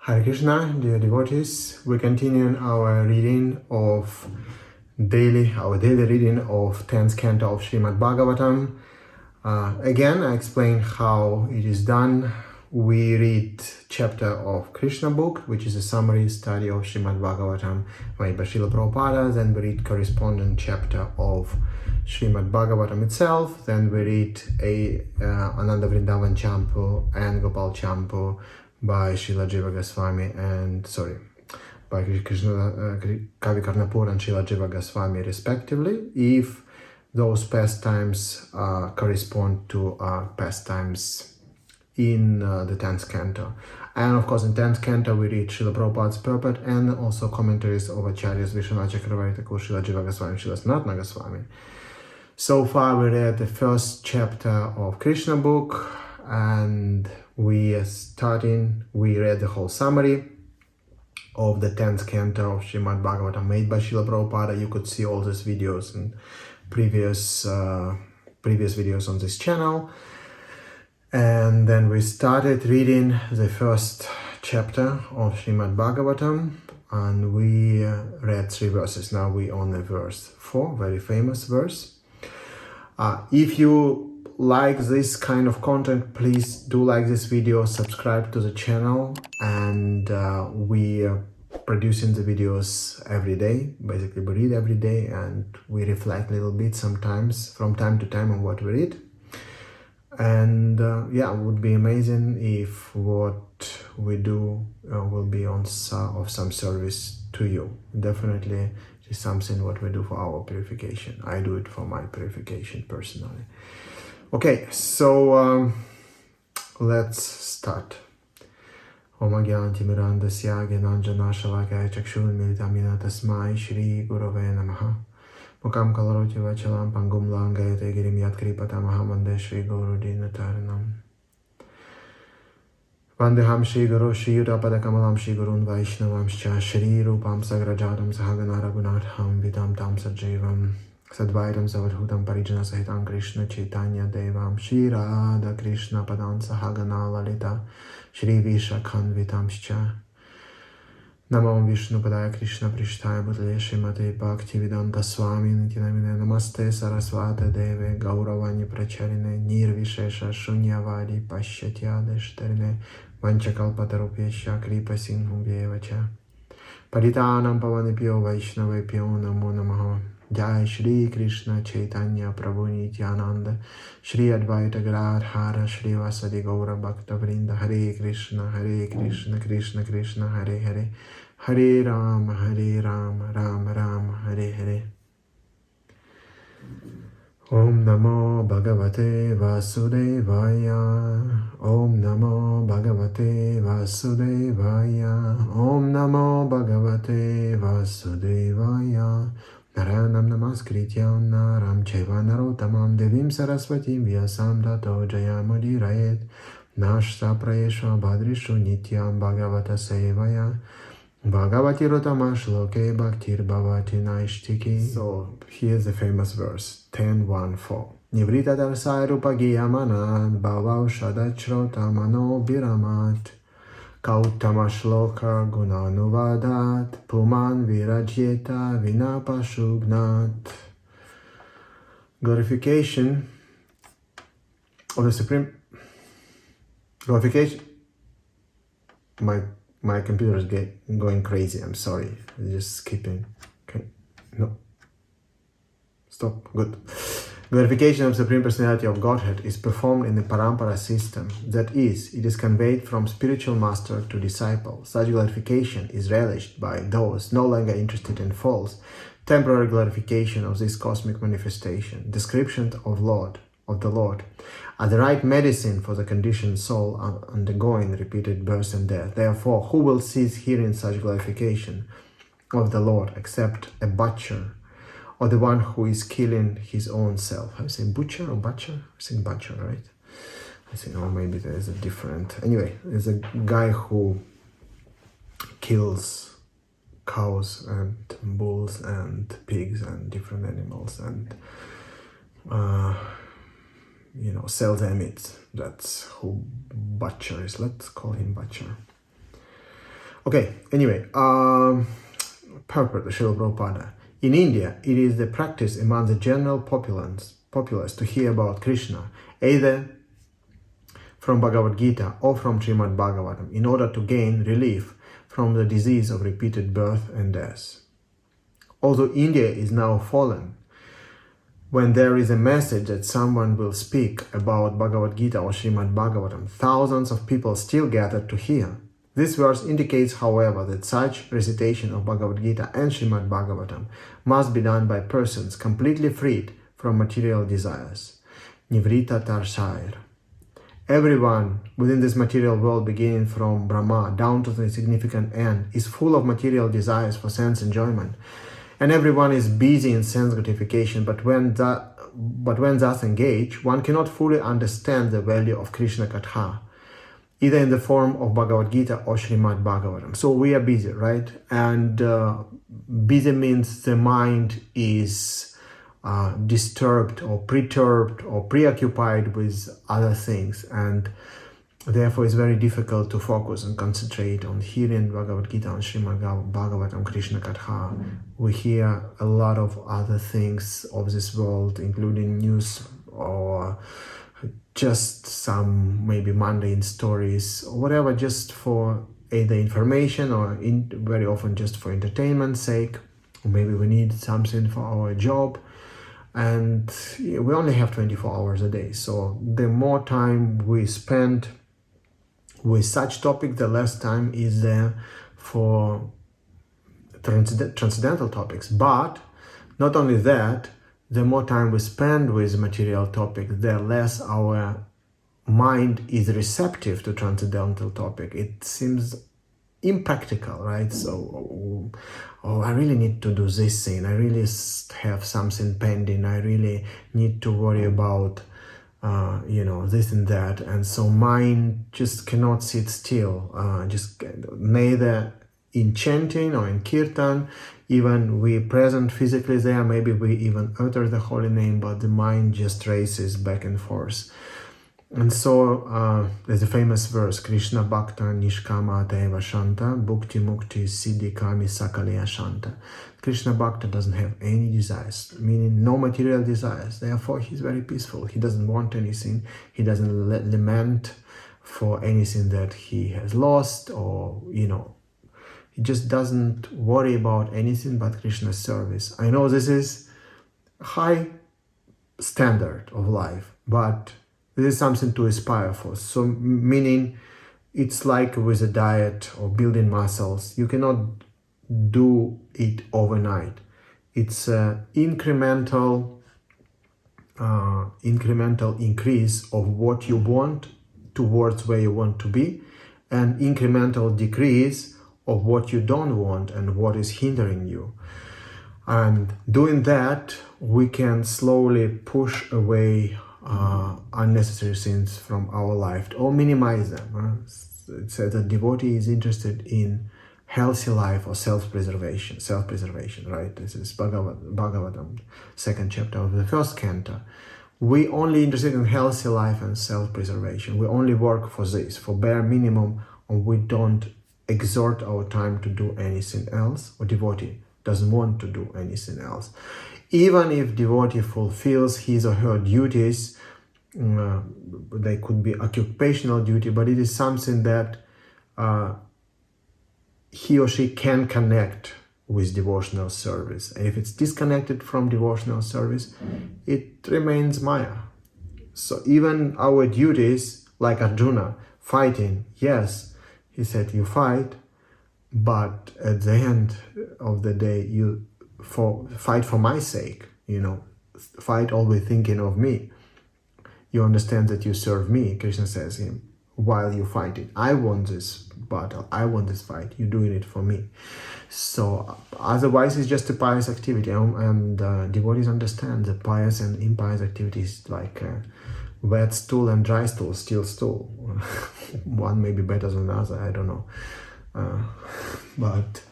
Hare Krishna, dear devotees. We continue our reading of our daily reading of 10th Canto of Srimad Bhagavatam. Again, I explain how it is done. We read chapter of Krishna book, which is a summary study of Srimad Bhagavatam made by Srila Prabhupada. Then we read corresponding chapter of Srimad Bhagavatam itself. Then we read Ananda Vrindavan Champu and Gopal Champu by Srila Jiva Goswami by Krishna Kavi Karnapur and Srila Jiva Goswami respectively, if those pastimes correspond to pastimes in the 10th canto. And of course in 10th canto we read Srila Prabhupada's purport and also commentaries of Acharyas Vishwanath Chakravarti Thakur, Srila Jiva Goswami, Srila Sanatana Goswami. So far we read the first chapter of Krishna book, and we read the whole summary of the 10th canto of Srimad Bhagavatam made by Srila Prabhupada. You could see all these videos and previous videos on this channel. And then we started reading the first chapter of Srimad Bhagavatam, and we read 3 verses. Now we on verse 4, very famous verse. If you like this kind of content, please do like this video, subscribe to the channel, and we are producing the videos every day. Basically we read every day and we reflect a little bit sometimes from time to time on what we read. And it would be amazing if what we do will be of some service to you. Definitely it is something what we do for our purification. I do it for my purification personally. Okay, so let's start. Om Agyanti Mirandasya Gyananjana Shalakaya Chakshunmilitamina Tasmai Shri Gurave Namaha Mukam Kalaroti Vachalam Pangum Langayate Girim Yatkripatamaham Vande Shri Guru Dinataranam Vandeham Shri Guru Shri Yudapadakamalam Shri Gurun Vaishnavamscha Shri Rupam Sagrajadam Sahagana Ragunatham Vidam Tam Sajivam Sadvaitam Savadhutam Parijana Sahitam Krishna Chaitanya Devam Shri Radha Krishna Padan Sahagana Lalita Shri Vishakhan Vitamscha Namam Vishnu Padaya Krishna Prishtaya Bhutale Srimate Bhakti Vedanta Swami Nitinamine Namaste Saraswata Deve Gauravani Pracharine Nirvishesha Shunyavadi Pashatyadeshtarine Vanchakalpatarupyesha Kripa Sinhum Vyevacha Paritanam Pavanipyo Vaishnavepyo Namo Namaha Jai Shri Krishna Chaitanya Prabhu Nityananda Shri Advaita Gadadhara Shri Vasadi Gaura Bhakta Vrinda Hare Krishna Krishna Krishna Hare Hare Hare Rama Rama Rama Hare Hare. Om Namo Bhagavate Vasudevaya. Om Namo Bhagavate Vasudevaya. Om Namo Bhagavate Vasudevaya. Naranam Namaskritya Naram Chaiva Narotamam Devim Saraswatim Vyasam Tato Jayamudirayet Nashta Prayesha Bhadrishu Nityam Bhagavata Sevaya Bhagavati Rotama Shloke Bhaktir Bhavati Naishtiki. So here's the famous verse 10.1.4 Nivrita Darsai Rupagiyamanat Bhavav Shadachrota Mano Biramat Kautama Shloka Gunanuvadat Puman Virajyeta Vinapashugnat. Glorification of the Supreme. Glorification. My computer is going crazy. I'm sorry. Just skipping. Okay. No. Stop. Good. Glorification of Supreme Personality of Godhead is performed in the Parampara system. That is, it is conveyed from spiritual master to disciple. Such glorification is relished by those no longer interested in false, temporary glorification of this cosmic manifestation. Description of the Lord are the right medicine for the conditioned soul undergoing repeated birth and death. Therefore, who will cease hearing such glorification of the Lord except a butcher, or the one who is killing his own self? I say butcher or butcher? I think butcher, right? I think, oh, maybe there is a different. Anyway, there's a guy who kills cows and bulls and pigs and different animals and sell their meat. That's who butcher is. Let's call him butcher. Okay, anyway, purport of Srila Prabhupada. In India, it is the practice among the general populace to hear about Krishna, either from Bhagavad Gita or from Srimad Bhagavatam, in order to gain relief from the disease of repeated birth and death. Although India is now fallen, when there is a message that someone will speak about Bhagavad Gita or Srimad Bhagavatam, thousands of people still gather to hear. This verse indicates, however, that such recitation of Bhagavad Gita and Srimad Bhagavatam must be done by persons completely freed from material desires. Nivrita Tarshair. Everyone within this material world, beginning from Brahma down to the significant end, is full of material desires for sense enjoyment. And everyone is busy in sense gratification, but when thus engaged, one cannot fully understand the value of Krishna Katha, either in the form of Bhagavad Gita or Srimad Bhagavatam. So we are busy, right? And busy means the mind is disturbed or perturbed or preoccupied with other things, and therefore it's very difficult to focus and concentrate on hearing Bhagavad Gita and Srimad Bhagavatam, Krishna Katha. We hear a lot of other things of this world, including news or just some maybe mundane stories or whatever, just for either information or very often just for entertainment's sake. Or maybe we need something for our job, and we only have 24 hours a day. So the more time we spend with such topic, the less time is there for transcendental topics. But not only that, the more time we spend with material topics, the less our mind is receptive to transcendental topic. It seems impractical, right? So, I really need to do this thing. I really have something pending. I really need to worry about this and that, and so mind just cannot sit still, just neither in chanting or in kirtan. Even we present physically there, maybe we even utter the holy name, but the mind just races back and forth. And so there's a famous verse, Krishna Bhakta Nishkama Deva Shanta Bhukti Mukti Siddhi Kami Sakaleya Shanta. Krishna Bhakta doesn't have any desires, meaning no material desires. Therefore, he's very peaceful. He doesn't want anything. He doesn't lament for anything that he has lost, or, he just doesn't worry about anything but Krishna's service. I know this is high standard of life, but this is something to aspire for. So meaning it's like with a diet or building muscles. You cannot do it overnight. It's an incremental increase of what you want towards where you want to be, and incremental decrease of what you don't want and what is hindering you. And doing that, we can slowly push away unnecessary sins from our life, or minimize them. It says that devotee is interested in healthy life or self-preservation, right? This is Bhagavatam, 2nd chapter of the 1st canto. We only interested in healthy life and self-preservation. We only work for this, for bare minimum, and we don't exert our time to do anything else, or devotee doesn't want to do anything else. Even if devotee fulfills his or her duties, they could be occupational duty, but it is something that he or she can connect with devotional service. And if it's disconnected from devotional service, it remains Maya. So even our duties, like Arjuna, fighting, yes, he said, you fight, but at the end of the day, you fight for my sake, fight always thinking of me. You understand that you serve me, Krishna says him, while you fight it. I want this battle, I want this fight, you're doing it for me. So otherwise it's just a pious activity, and devotees understand that pious and impious activities like wet stool and dry stool, still stool. One may be better than the other, I don't know. But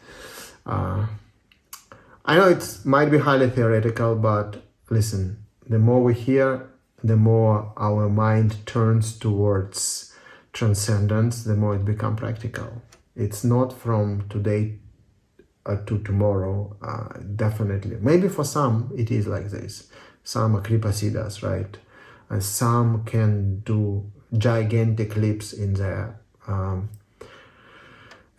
I know it might be highly theoretical, but listen, the more we hear, the more our mind turns towards transcendence, the more it becomes practical. It's not from today to tomorrow, definitely. Maybe for some it is like this. Some are Kripasiddhas, right? And some can do gigantic leaps in their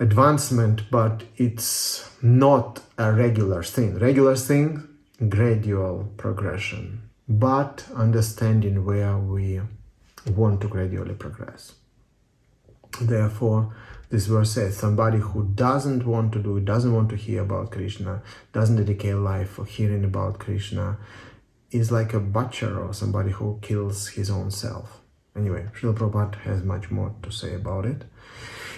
advancement, but it's not a regular thing. Regular thing, gradual progression, but understanding where we want to gradually progress. Therefore, this verse says somebody who doesn't want to do it, doesn't want to hear about Krishna, doesn't dedicate life for hearing about Krishna, is like a butcher or somebody who kills his own self. Anyway, Srila Prabhupada has much more to say about it.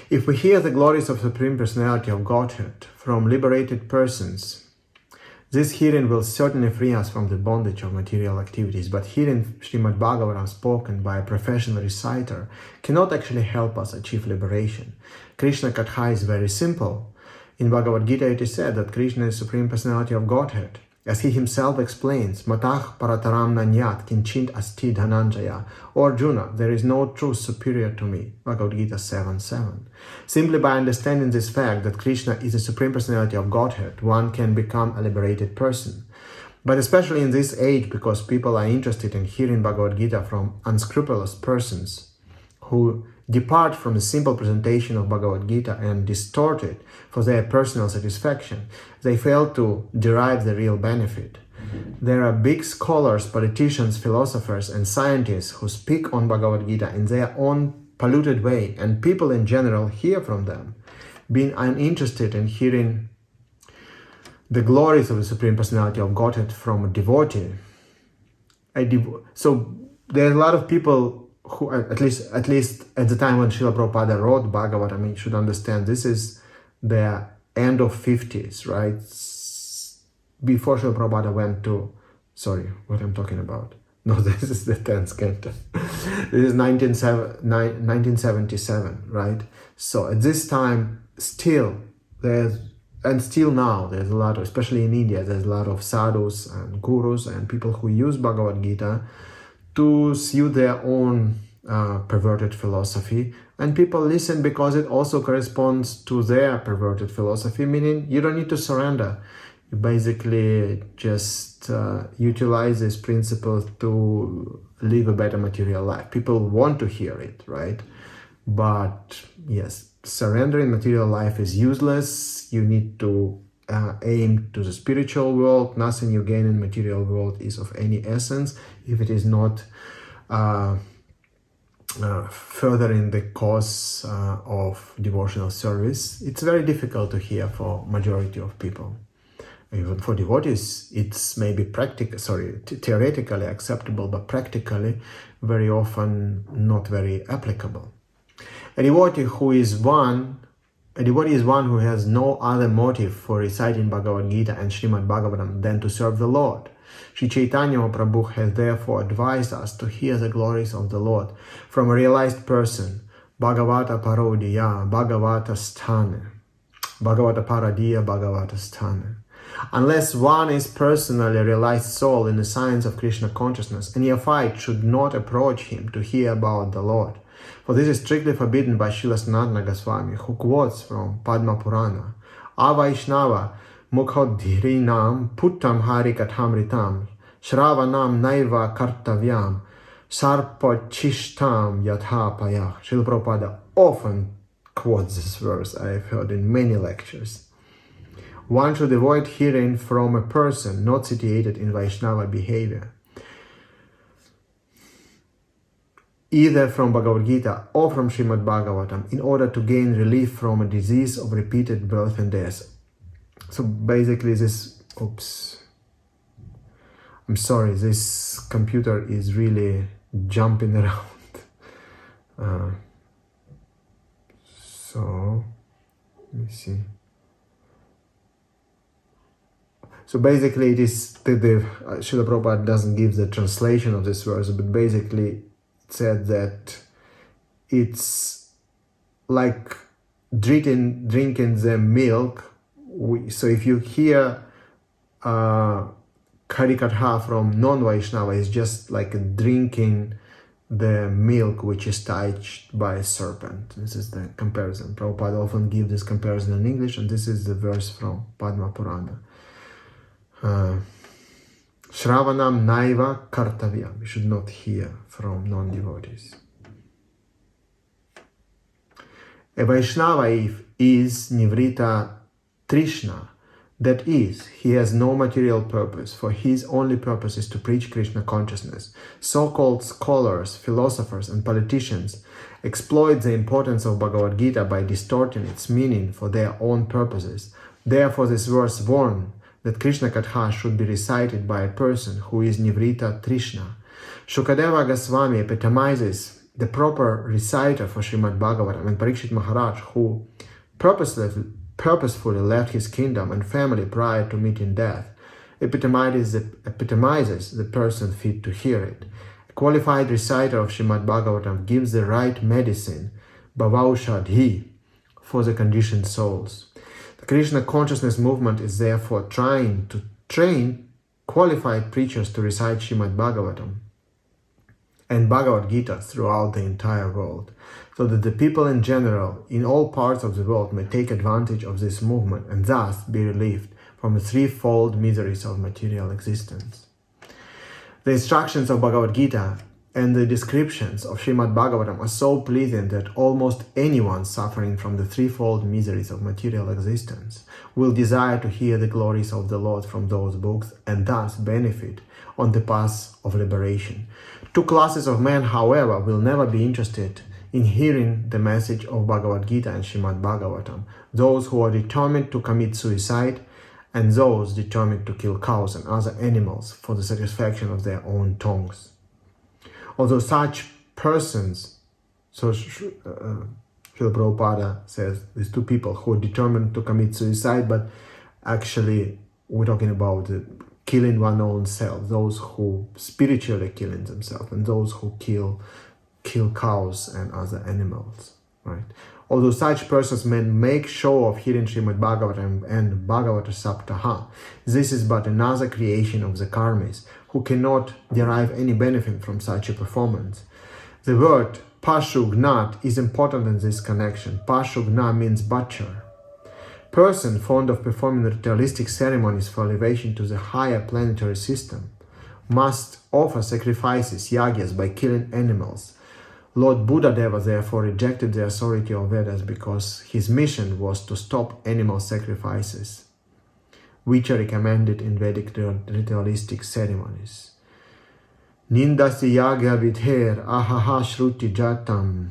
If we hear the glories of the Supreme Personality of Godhead from liberated persons, this hearing will certainly free us from the bondage of material activities, but hearing Srimad Bhagavatam spoken by a professional reciter cannot actually help us achieve liberation. Krishna Katha is very simple. In Bhagavad Gita it is said that Krishna is Supreme Personality of Godhead. As he himself explains, Matah Parataram Nanyat Kinchint Asti Dhananjaya, or Arjuna, there is no truth superior to me. Bhagavad Gita 7:7. Simply by understanding this fact that Krishna is the Supreme Personality of Godhead, one can become a liberated person. But especially in this age, because people are interested in hearing Bhagavad Gita from unscrupulous persons who depart from the simple presentation of Bhagavad Gita and distort it for their personal satisfaction, they fail to derive the real benefit. There are big scholars, politicians, philosophers, and scientists who speak on Bhagavad Gita in their own polluted way, and people in general hear from them. Being uninterested in hearing the glories of the Supreme Personality of Godhead from a devotee. So there are a lot of people who, at least at the time when Srila Prabhupada wrote Bhagavatam, you should understand this is the end of 50s, right? Before Srila Prabhupada went to, sorry, what I'm talking about. No, this is the 10th canto. This is 1977, right? So at this time, still now, there's a lot of, especially in India, there's a lot of sadhus and gurus and people who use Bhagavad Gita to suit their own perverted philosophy, and people listen because it also corresponds to their perverted philosophy, meaning you don't need to surrender. You basically just utilize this principle to live a better material life. People want to hear it, right? But yes, surrendering material life is useless. You need to aim to the spiritual world. Nothing you gain in material world is of any essence if it is not furthering the cause of devotional service. It's very difficult to hear for majority of people. Even for devotees, it's maybe theoretically acceptable, but practically very often not very applicable. A devotee is one who has no other motive for reciting Bhagavad Gita and Srimad Bhagavatam than to serve the Lord. Sri Chaitanya Prabhu has therefore advised us to hear the glories of the Lord from a realized person. Bhagavata Parodiya, Bhagavata Sthana, Bhagavata Paradiya, Bhagavata Sthana. Unless one is personally a realized soul in the science of Krishna consciousness, a neophyte should not approach him to hear about the Lord. For this is strictly forbidden by Srila Sanatana Goswami, who quotes from Padma Purana, Avaishnava Mukhodhirinam Puttam Harikatamritam Shravanam Naiva Kartavyam Sarpachishtam Yathapayah. Srila Prabhupada often quotes this verse. I have heard in many lectures. One should avoid hearing from a person not situated in Vaishnava behavior, either from Bhagavad Gita or from Srimad Bhagavatam, in order to gain relief from a disease of repeated birth and death. So basically this, I'm sorry, this computer is really jumping around. So, let me see. So basically it is, Srila Prabhupada doesn't give the translation of this verse, but basically it said that it's like drinking the milk. So if you hear Harikatha from non-Vaishnava, it's just like drinking the milk which is touched by a serpent. This is the comparison. Prabhupada often gives this comparison in English, and this is the verse from Padma Purana. Shravanam naiva kartavya. We should not hear from non-devotees. A Vaishnava is Nivrita Trishna. That is, he has no material purpose, for his only purpose is to preach Krishna consciousness. So-called scholars, philosophers, and politicians exploit the importance of Bhagavad Gita by distorting its meaning for their own purposes. Therefore, this verse warns that Krishna Katha should be recited by a person who is Nivrita Trishna. Shukadeva Goswami epitomizes the proper reciter for Srimad Bhagavatam, and Parikshit Maharaj, who purposefully left his kingdom and family prior to meeting death, epitomizes the person fit to hear it. A qualified reciter of Srimad Bhagavatam gives the right medicine, bhavaushadhi, for the conditioned souls. The Krishna consciousness movement is therefore trying to train qualified preachers to recite Srimad Bhagavatam and Bhagavad Gita throughout the entire world, so that the people in general, in all parts of the world, may take advantage of this movement and thus be relieved from the threefold miseries of material existence. The instructions of Bhagavad Gita and the descriptions of Srimad Bhagavatam are so pleasing that almost anyone suffering from the threefold miseries of material existence will desire to hear the glories of the Lord from those books and thus benefit on the path of liberation. Two classes of men, however, will never be interested in hearing the message of Bhagavad Gita and Srimad Bhagavatam: those who are determined to commit suicide and those determined to kill cows and other animals for the satisfaction of their own tongues. Although such persons, so Srila Prabhupada says, these two people who are determined to commit suicide, but actually we're talking about killing one's own self, those who spiritually killing themselves, and those who kill cows and other animals, right? Although such persons may make show of hearing Srimad Bhagavatam and Bhagavata Saptaha, this is but another creation of the karmis, who cannot derive any benefit from such a performance. The word Pashugnat is important in this connection. Pashugna means butcher. Person fond of performing ritualistic ceremonies for elevation to the higher planetary system must offer sacrifices, yagyas, by killing animals. Lord Buddhadeva therefore rejected the authority of Vedas because his mission was to stop animal sacrifices, which are recommended in Vedic ritualistic ceremonies. Nindasi yagya vidher ahaha shruti jatam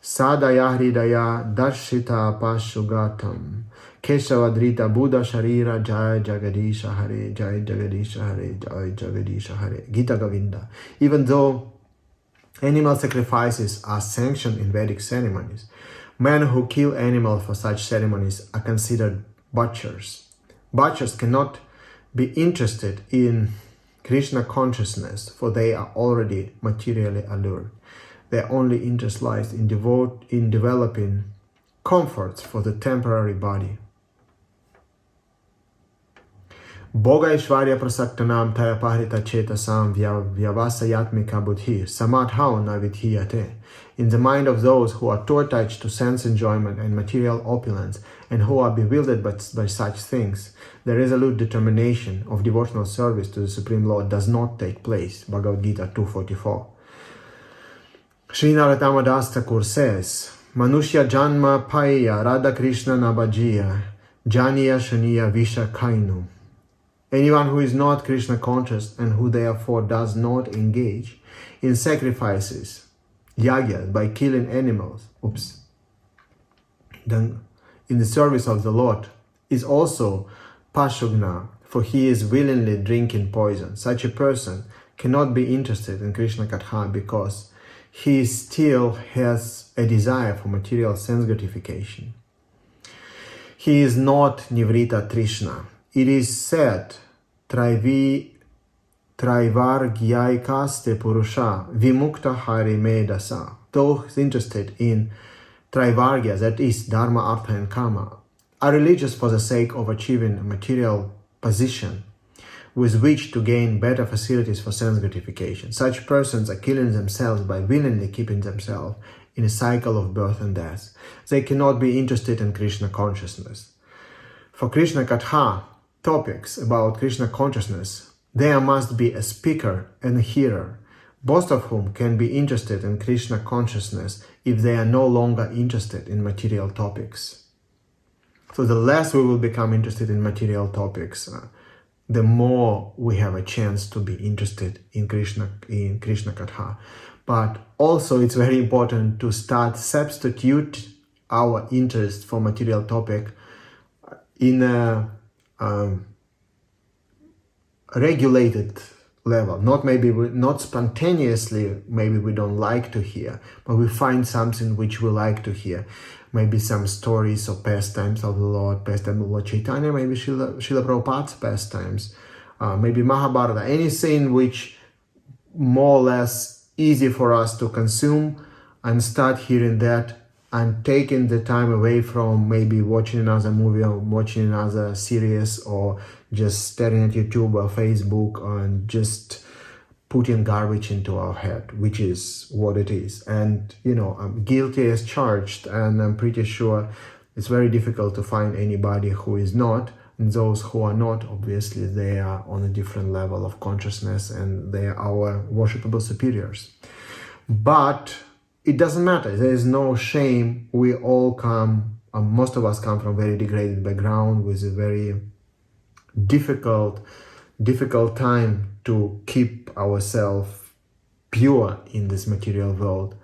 sadaya hridaya darshita pashugatam keshavadrita buddha sharira jai jagadisha hare jai jagadisha hare jai jagadisha hare. Gita Govinda. Even though animal sacrifices are sanctioned in Vedic ceremonies, men who kill animals for such ceremonies are considered butchers. Butchers cannot be interested in Krishna consciousness, for they are already materially allured. Their only interest lies in developing comforts for the temporary body. Boga Ishvarya Prasaktanam Tayapahrita Chetasam Vyavasayatmika Buddhi Samadhao Navidhiyate. In the mind of those who are too attached to sense enjoyment and material opulence, and who are bewildered by such things, the resolute determination of devotional service to the Supreme Lord does not take place. Bhagavad Gita 2.44. Sri Narottama Das Thakur says, Manushya Janma Paya Radha Krishna Nabhajiya Janiya Shaniya Visha Kainu. Anyone who is not Krishna conscious and who therefore does not engage in sacrifices, yagyas, by killing animals, then in the service of the Lord, is also Pashugna, for he is willingly drinking poison. Such a person cannot be interested in Krishna Katha because he still has a desire for material sense gratification. He is not Nivrita Trishna. It is said, Traivargyaikaste Purusha Vimukta Hari Medasa. Those interested in Traivargya, that is, Dharma, Artha, and Kama, are religious for the sake of achieving a material position, with which to gain better facilities for sense gratification. Such persons are killing themselves by willingly keeping themselves in a cycle of birth and death. They cannot be interested in Krishna consciousness. For Krishna Katha topics about Krishna consciousness, there must be a speaker and a hearer, both of whom can be interested in Krishna consciousness if they are no longer interested in material topics. So the less we will become interested in material topics, the more we have a chance to be interested in Krishna Katha. But also it's very important to start substitute our interest for material topic in a regulated level. Not spontaneously, maybe we don't like to hear, but we find something which we like to hear. Maybe some stories or pastimes of the Lord, pastime of Lord Chaitanya, maybe Srila Prabhupada's pastimes, maybe Mahabharata, anything which more or less easy for us to consume, and start hearing that and taking the time away from maybe watching another movie or watching another series or just staring at YouTube or Facebook and just putting garbage into our head, which is what it is. And, I'm guilty as charged, and I'm pretty sure it's very difficult to find anybody who is not. And those who are not, obviously, they are on a different level of consciousness and they are our worshipable superiors. But it doesn't matter. There is no shame. We all come, most of us come from very degraded background with a very difficult time to keep ourselves pure in this material world.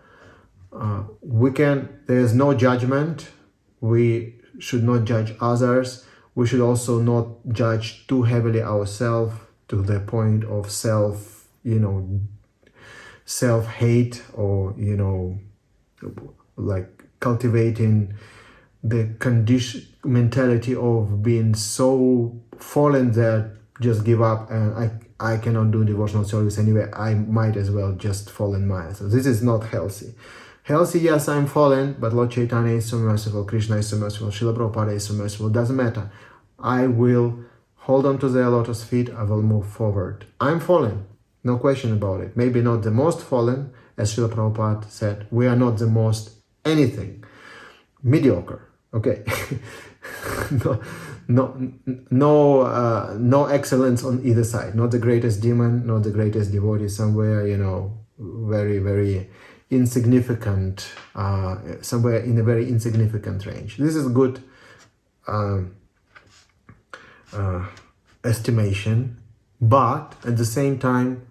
There is no judgment. We should not judge others. We should also not judge too heavily ourselves to the point of self-hate or, like cultivating the mentality of being so fallen that just give up and I cannot do devotional service anyway, I might as well just fall in Maya. So this is not healthy. Healthy, yes, I'm fallen, but Lord Chaitanya is so merciful, Krishna is so merciful, Srila Prabhupada is so merciful, doesn't matter. I will hold on to their lotus feet, I will move forward. I'm fallen, no question about it. Maybe not the most fallen, as Srila Prabhupada said, we are not the most anything. Mediocre, okay. No excellence on either side. Not the greatest demon, not the greatest devotee, somewhere, very, very insignificant, somewhere in a very insignificant range. This is good estimation, but at the same time,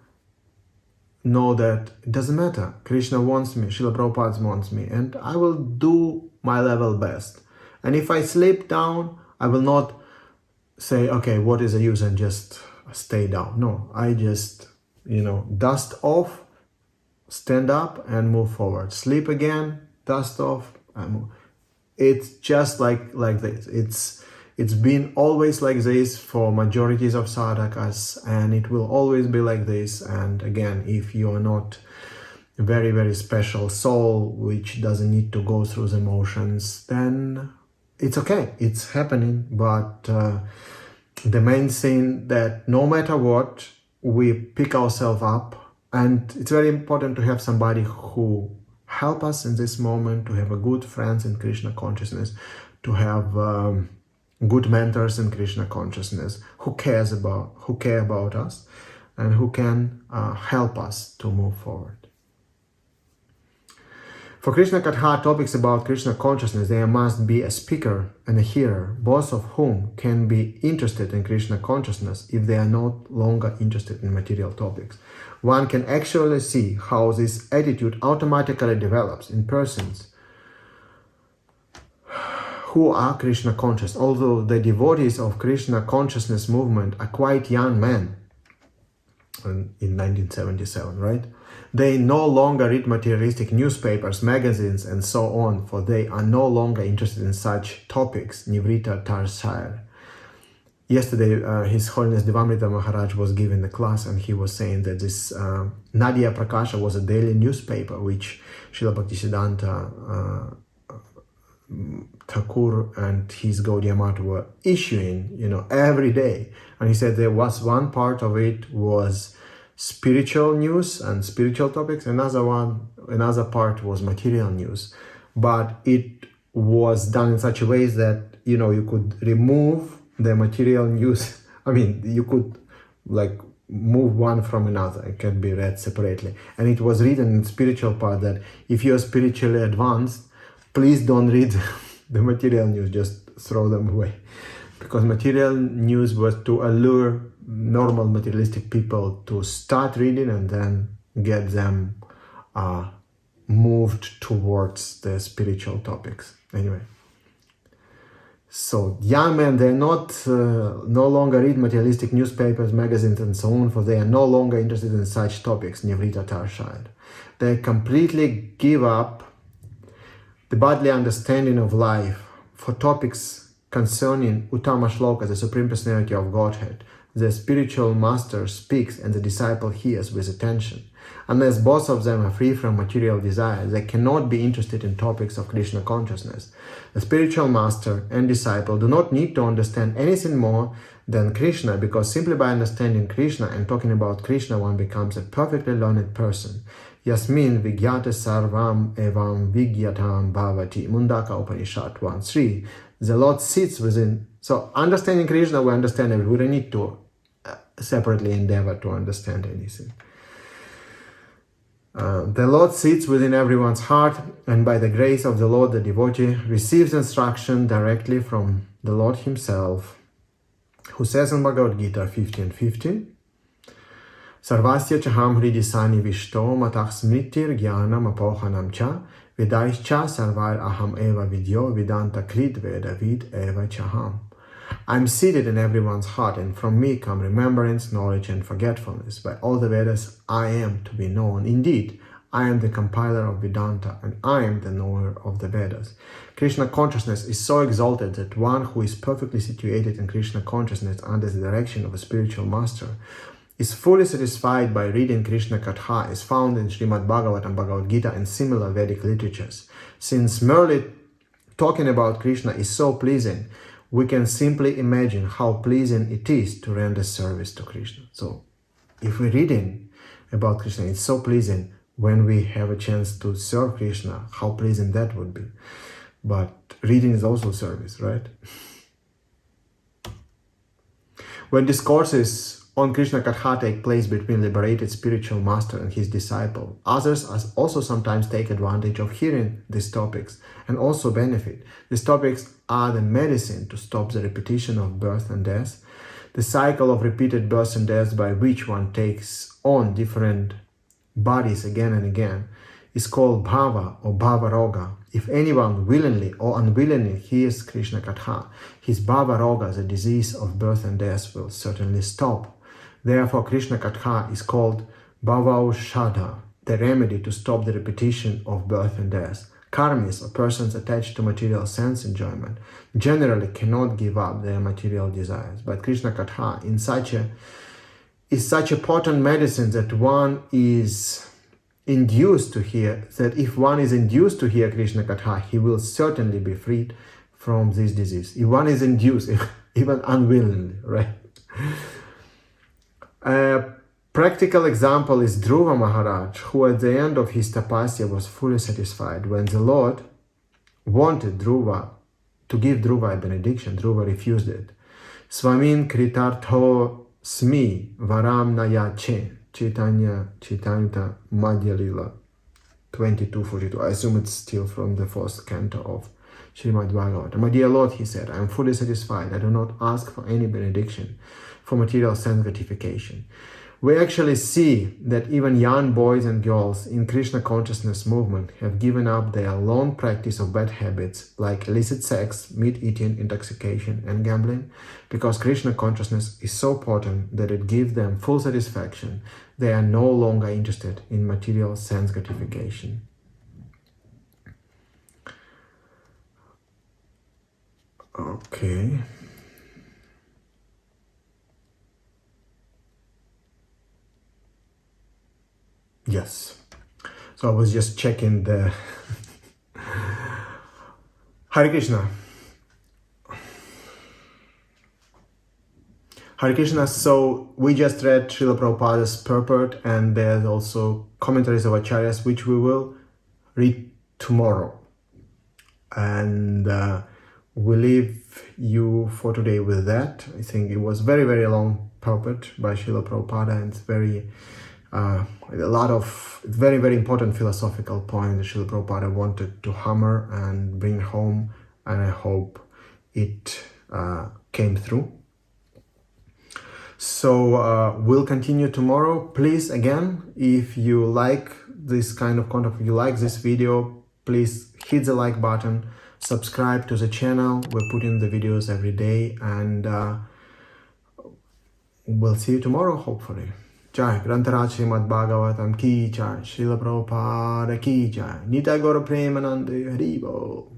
know that it doesn't matter. Krishna wants me, Srila Prabhupada wants me, and I will do my level best. And if I slip down, I will not say, okay, what is the use, and just stay down. No, I just, dust off, stand up and move forward. Sleep again, dust off, and move. It's just like this. It's been always like this for majorities of sadhakas, and it will always be like this. And again, if you are not a very, very special soul which doesn't need to go through the motions, then it's okay, it's happening. But the main thing that no matter what, we pick ourselves up, and it's very important to have somebody who help us in this moment, to have a good friends in Krishna consciousness, to have good mentors in Krishna consciousness who care about us and who can help us to move forward. For Krishna Katha topics about Krishna consciousness, there must be a speaker and a hearer, both of whom can be interested in Krishna consciousness if they are no longer interested in material topics. One can actually see how this attitude automatically develops in persons who are Krishna conscious. Although the devotees of Krishna consciousness movement are quite young men in 1977, right? They no longer read materialistic newspapers, magazines, and so on, for they are no longer interested in such topics. Nivrita Tarshire. Yesterday, His Holiness Devamrita Maharaj was giving the class, and he was saying that this Nadia Prakasha was a daily newspaper which Srila Bhaktisiddhanta Thakur and his Gaudiya Math were issuing, every day. And he said there was one part of it was spiritual news and spiritual topics, another part was material news. But it was done in such a way that, you could remove the material news. You could move one from another. It can be read separately. And it was written in spiritual part that if you're spiritually advanced, please don't read the material news, just throw them away. Because material news was to allure normal materialistic people to start reading and then get them moved towards the spiritual topics. Anyway. So young men, they're no longer read materialistic newspapers, magazines and so on, for they are no longer interested in such topics, Nivrita Tarshad. They completely give up the bodily understanding of life for topics concerning Uttama Shloka, the Supreme Personality of Godhead. The spiritual master speaks and the disciple hears with attention. Unless both of them are free from material desires, they cannot be interested in topics of Krishna consciousness. The spiritual master and disciple do not need to understand anything more than Krishna, because simply by understanding Krishna and talking about Krishna, one becomes a perfectly learned person. Yasmin vigyata sarvam evam vigyatam bhavati. Mundaka Upanishad 1:3. The Lord sits within. So understanding Krishna, we understand everything. We don't need to separately endeavor to understand anything. The Lord sits within everyone's heart, and by the grace of the Lord, the devotee receives instruction directly from the Lord himself, who says in Bhagavad Gita 15:15, Sarvasya chaham hridisani vishto matach smritir jnanam apohanam cha vidaischa sarvar aham eva vidyo vidanta krit vedavid eva chaham. I'm seated in everyone's heart, and from me come remembrance, knowledge, and forgetfulness. By all the Vedas, I am to be known. Indeed, I am the compiler of Vedanta, and I am the knower of the Vedas. Krishna consciousness is so exalted that one who is perfectly situated in Krishna consciousness under the direction of a spiritual master is fully satisfied by reading Krishna Katha, is found in Srimad Bhagavatam, Bhagavad Gita, and similar Vedic literatures. Since merely talking about Krishna is so pleasing, we can simply imagine how pleasing it is to render service to Krishna. So, if we're reading about Krishna, it's so pleasing when we have a chance to serve Krishna, how pleasing that would be. But reading is also service, right? When discourses on Krishna Katha take place between liberated spiritual master and his disciple, others also sometimes take advantage of hearing these topics and also benefit. These topics are the medicine to stop the repetition of birth and death, the cycle of repeated births and deaths by which one takes on different bodies again and again, is called bhava or bhava roga. If anyone willingly or unwillingly hears Krishna Katha, his bhava roga, the disease of birth and death, will certainly stop. Therefore, Krishna Katha is called bhavaushadha, the remedy to stop the repetition of birth and death. Karmis, or persons attached to material sense enjoyment, generally cannot give up their material desires. But Krishna Katha is such a potent medicine that one is induced to hear, that if one is induced to hear Krishna Katha, he will certainly be freed from this disease. If one is induced, even unwillingly, right? A practical example is Dhruva Maharaj, who at the end of his tapasya was fully satisfied. When the Lord wanted Dhruva to give Dhruva a benediction, Dhruva refused it. Swamin kritartho smi varam nayache. Chaitanya Madhya Lila 22:42. I assume it's still from the first canto of Srimad Bhagavatam. My dear Lord, he said, I am fully satisfied. I do not ask for any benediction for material sense gratification. We actually see that even young boys and girls in Krishna consciousness movement have given up their long practice of bad habits like illicit sex, meat eating, intoxication, and gambling, because Krishna consciousness is so potent that it gives them full satisfaction. They are no longer interested in material sense gratification. Okay. Yes. So I was just checking the Hare Krishna. Hare Krishna. So we just read Srila Prabhupada's purport, and there's also commentaries of Acharyas, which we will read tomorrow. And we leave you for today with that. I think it was very, very long purport by Srila Prabhupada, and it's very a lot of very, very important philosophical points that Srila Prabhupada wanted to hammer and bring home, and I hope it came through. So we'll continue tomorrow. Please, again, if you like this kind of content, if you like this video, please hit the like button, subscribe to the channel. We're putting the videos every day, and we'll see you tomorrow, hopefully. Jai Grantaraj Srimad Bhagavatam ki jai, Srila Prabhupada ki jai, Nitya Gaura Premanande Haribo.